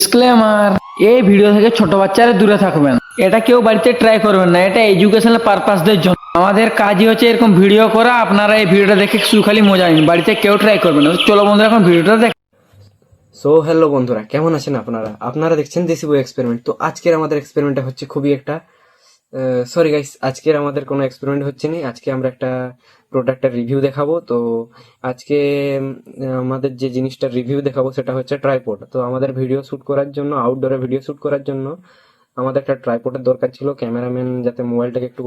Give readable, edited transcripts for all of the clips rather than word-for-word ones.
Disclaimer, এই video থেকে ছোট বাচ্চারা দূরে থাকবেন। এটা কেউ বাড়িতে ট্রাই করবেন না, এটা এডুকেশনাল পারপাসদের জন্য। আমাদের কাজই হচ্ছে এরকম ভিডিও করা। আপনারা এই ভিডিওটা দেখে শুধু খালি মজা নিন, বাড়িতে কেউ ট্রাই করবেন না। চলো বন্ধুরা, এখন ভিডিওটা দেখ। হ্যালো বন্ধুরা, কেমন আছেন আপনারা? আপনারা দেখছেন দেশি বই এক্সপেরিমেন্ট। তো আজকের আমাদের এক্সপেরিমেন্টটা হচ্ছে খুবই একটা সরি গাইস, আজকের আমাদের কোনো এক্সপেরিমেন্ট হচ্ছে না। আজকে আমরা একটা প্রোডাক্টের রিভিউ দেখাবো। তো আজকে আমাদের যে জিনিসটার রিভিউ দেখাবো সেটা হচ্ছে ট্রাইপড। তো আমাদের ভিডিও শ্যুট করার জন্য, আউটডোরে ভিডিও শ্যুট করার জন্য আমাদের একটা ট্রাইপডের দরকার ছিল। ক্যামেরাম্যান যাতে মোবাইলটাকে একটু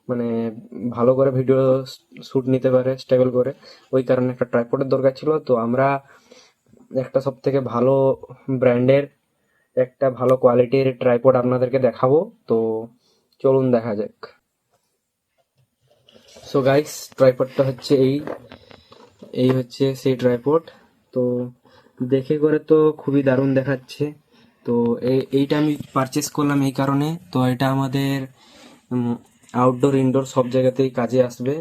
মানে ভালো করে ভিডিও শ্যুট নিতে পারে, স্টেবল করে, ওই কারণে একটা ট্রাইপডের দরকার ছিল। তো আমরা একটা সব থেকে ভালো ব্র্যান্ডের, একটা ভালো কোয়ালিটির ট্রাইপড আপনাদেরকে দেখাবো। তো চলুন দেখা যাক। সো গাইস, ট্রাইপডটা হচ্ছে এই হচ্ছে সেই ট্রাইপড। তো দেখে করে তো খুবই দারুণ দেখাচ্ছে। তো এইটা আমি পারচেস করলাম এই কারণে। তো এটা আমাদের আউটডোর ইনডোর সব জায়গাতেই কাজে আসবে,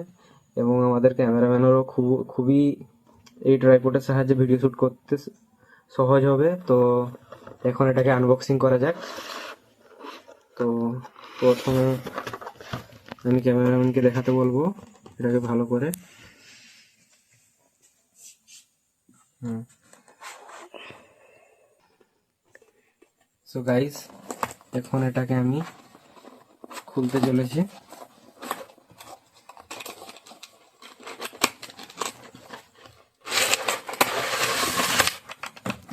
এবং আমাদের ক্যামেরাম্যানেরও খুবই এই ট্রাইপডের সাহায্যে ভিডিও শ্যুট করতে সহজ হবে। তো এখন এটাকে আনবক্সিং করা যাক। তো প্রথমে আমি ক্যামেরাম্যানকে দেখাতে বলবো এটাকে ভালো করে। সো গাইস, এখন এটাকে আমি খুলতে চলেছি।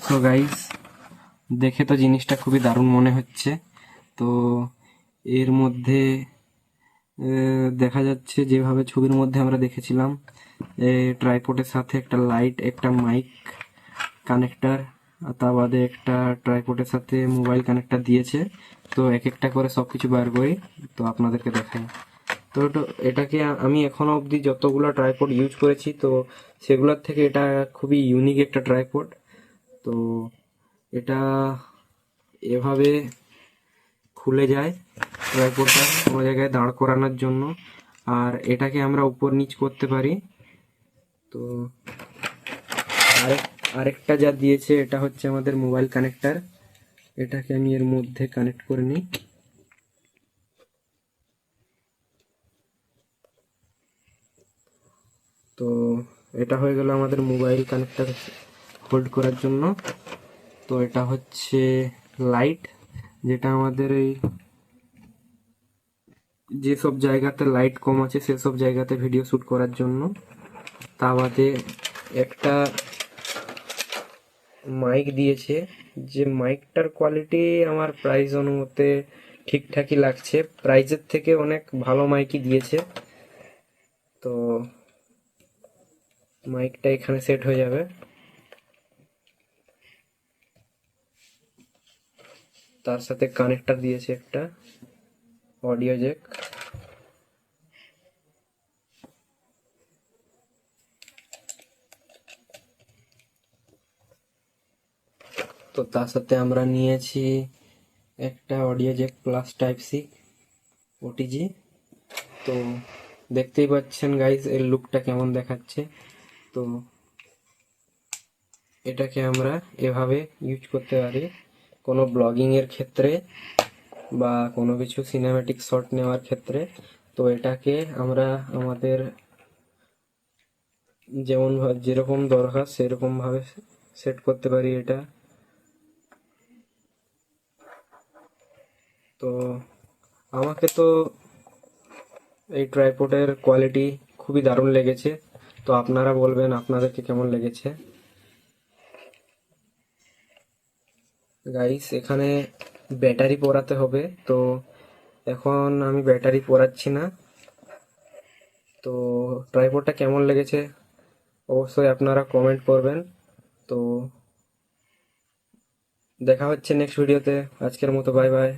সো গাইস, দেখে তো জিনিসটা খুবই দারুণ মনে হচ্ছে। তো এর মধ্যে দেখা যাচ্ছে যেভাবে ছবির মধ্যে আমরা দেখেছিলাম, ট্রাইপডের সাথে একটা লাইট, একটা মাইক কানেক্টার, তা বাদে একটা ট্রাইপডের সাথে মোবাইল কানেক্টার দিয়েছে। তো এক একটা করে সব কিছু বার করি, তো আপনাদেরকে দেখাই। তো এটাকে আমি এখনো অবধি যতগুলো ট্রাইপড ইউজ করেছি, তো সেগুলোর থেকে এটা খুবই ইউনিক একটা ট্রাইপড। তো এটা এভাবে খুলে যায় ট্রাইপডটা কোনো জায়গায় দাঁড় করানোর জন্য, আর এটাকে আমরা উপর নিচ করতে পারি। তো আরেকটা যা দিয়েছে, এটা হচ্ছে আমাদের মোবাইল কানেক্টার। এটাকে আমি এর মধ্যে কানেক্ট করে নিই। তো এটা হয়ে গেল আমাদের মোবাইল কানেক্টার হোল্ড করার জন্য। তো এটা হচ্ছে লাইট, যেটা আমাদের এই যেসব জায়গাতে লাইট কম আছে সেসব জায়গাতে ভিডিও শ্যুট করার জন্য। তা বাদে একটা মাইক দিয়েছে, যে মাইকটার কোয়ালিটি আমার প্রাইস অনুমতে ঠিকঠাকই লাগছে, প্রাইজের থেকে অনেক ভালো মাইকই দিয়েছে। তো মাইকটা এখানে সেট হয়ে যাবে। তার সাথে কানেক্টর দিয়েছে একটা অডিও জ্যাক। তো তার সাথে আমরা নিয়েছি একটা audio jack plus type C OTG. তো দেখতেই পাচ্ছেন গাইজ এর লুকটা কেমন দেখাচ্ছে। তো এটাকে আমরা এভাবে ইউজ করতে পারি কোনো ব্লগিংয়ের ক্ষেত্রে বা কোনো কিছু সিনেম্যাটিক শট নেওয়ার ক্ষেত্রে। তো এটাকে আমরা আমাদের যেরকম দরকার সেরকমভাবে সেট করতে পারি এটা। তো আমাকে তো এই ট্রাইপডের কোয়ালিটি খুবই দারুণ লেগেছে। তো আপনারা বলবেন আপনাদেরকে কেমন লেগেছে। গাইস, এখানে ব্যাটারি পোড়াতে হবে। তো এখন আমি ব্যাটারি পোড়াচ্ছি না। তো ট্রাইপডটা কেমন লেগেছে অবশ্যই আপনারা কমেন্ট করবেন। তো দেখা হচ্ছে নেক্সট ভিডিওতে। আজকের মতো বাই বাই।